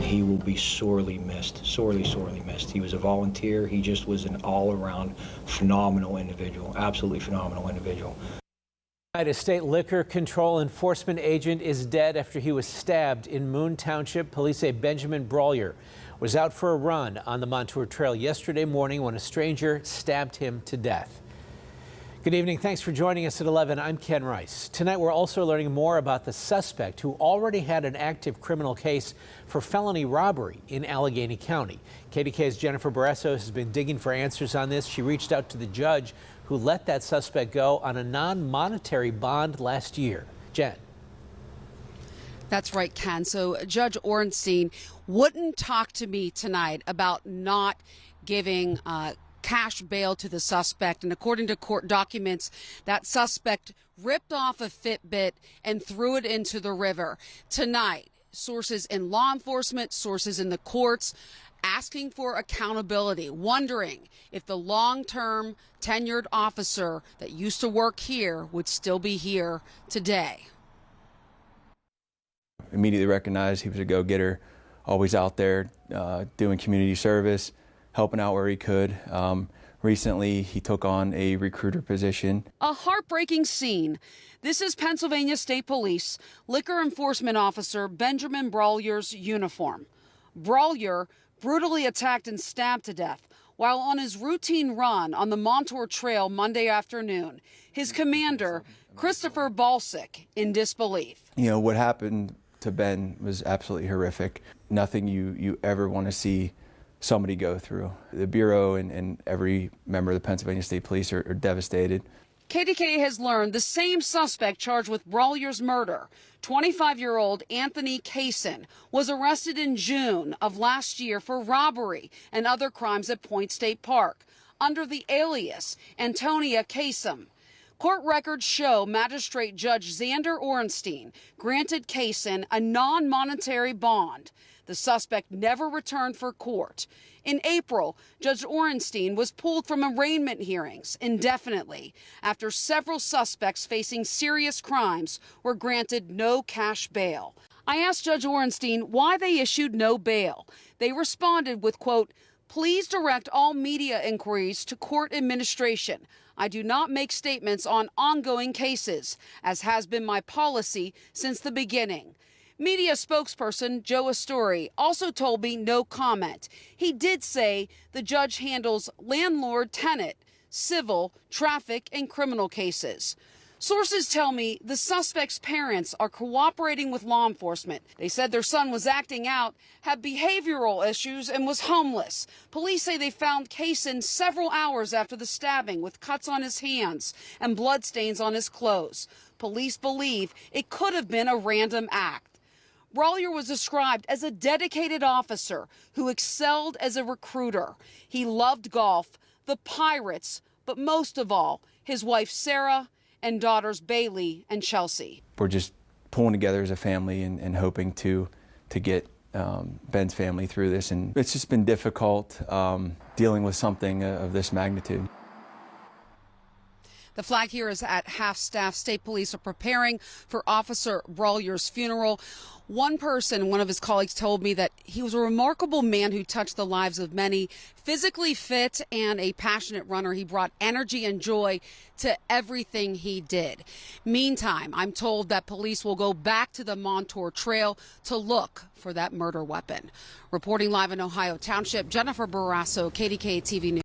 he will be sorely missed, sorely missed. He was a volunteer. He just was an all-around phenomenal individual, absolutely phenomenal individual. A state liquor control enforcement agent is dead after he was stabbed in Moon Township. Police say Benjamin Brallier was out for a run on the Montour Trail yesterday morning when a stranger stabbed him to death. Good evening. Thanks for joining us at 11. I'm Ken Rice. Tonight we're also learning more about the suspect who already had an active criminal case for felony robbery in Allegheny County. KDKA's Jennifer Barrasso has been digging for answers on this. She reached out to the judge who let that suspect go on a non-monetary bond last year. Jen. That's right, Ken. So Judge Ornstein wouldn't talk to me tonight about not giving cash bail to the suspect. And according to court documents, that suspect ripped off a Fitbit and threw it into the river. Tonight, sources in law enforcement, sources in the courts, asking for accountability, wondering if the long-term tenured officer that used to work here would still be here today. Immediately recognized he was a go-getter, always out there doing community service, helping out where he could. Recently, he took on a recruiter position. A heartbreaking scene. This is Pennsylvania State Police Liquor Enforcement Officer Benjamin Brallier's uniform. Brallier brutally attacked and stabbed to death while on his routine run on the Montour Trail Monday afternoon. His commander, Christopher Balsick, in disbelief. You know, what happened to Ben was absolutely horrific. Nothing you ever want to see somebody go through. The Bureau and every member of the Pennsylvania State Police are devastated. KDKA has learned the same suspect charged with Brallier's murder, 25-year-old Anthony Kaysen, was arrested in June of last year for robbery and other crimes at Point State Park under the alias Antonia Kasem. Court records show Magistrate Judge Xander Ornstein granted Kaysen a non-monetary bond. The suspect never returned for court. In April, Judge Ornstein was pulled from arraignment hearings indefinitely after several suspects facing serious crimes were granted no cash bail. I asked Judge Ornstein why they issued no bail. They responded with, quote, "Please direct all media inquiries to court administration. I do not make statements on ongoing cases, as has been my policy since the beginning." Media spokesperson Joe Astori also told me no comment. He did say the judge handles landlord-tenant, civil, traffic, and criminal cases. Sources tell me the suspect's parents are cooperating with law enforcement. They said their son was acting out, had behavioral issues, and was homeless. Police say they found Kaysen several hours after the stabbing with cuts on his hands and bloodstains on his clothes. Police believe it could have been a random act. Brallier was described as a dedicated officer who excelled as a recruiter. He loved golf, the Pirates, but most of all, his wife Sarah and daughters Bailey and Chelsea. We're just pulling together as a family and hoping to get Ben's family through this. And it's just been difficult dealing with something of this magnitude. The flag here is at half-staff. State police are preparing for Officer Brallier's funeral. One person, one of his colleagues, told me that he was a remarkable man who touched the lives of many. Physically fit and a passionate runner, he brought energy and joy to everything he did. Meantime, I'm told that police will go back to the Montour Trail to look for that murder weapon. Reporting live in Ohio Township, Jennifer Barrasso, KDKA-TV News.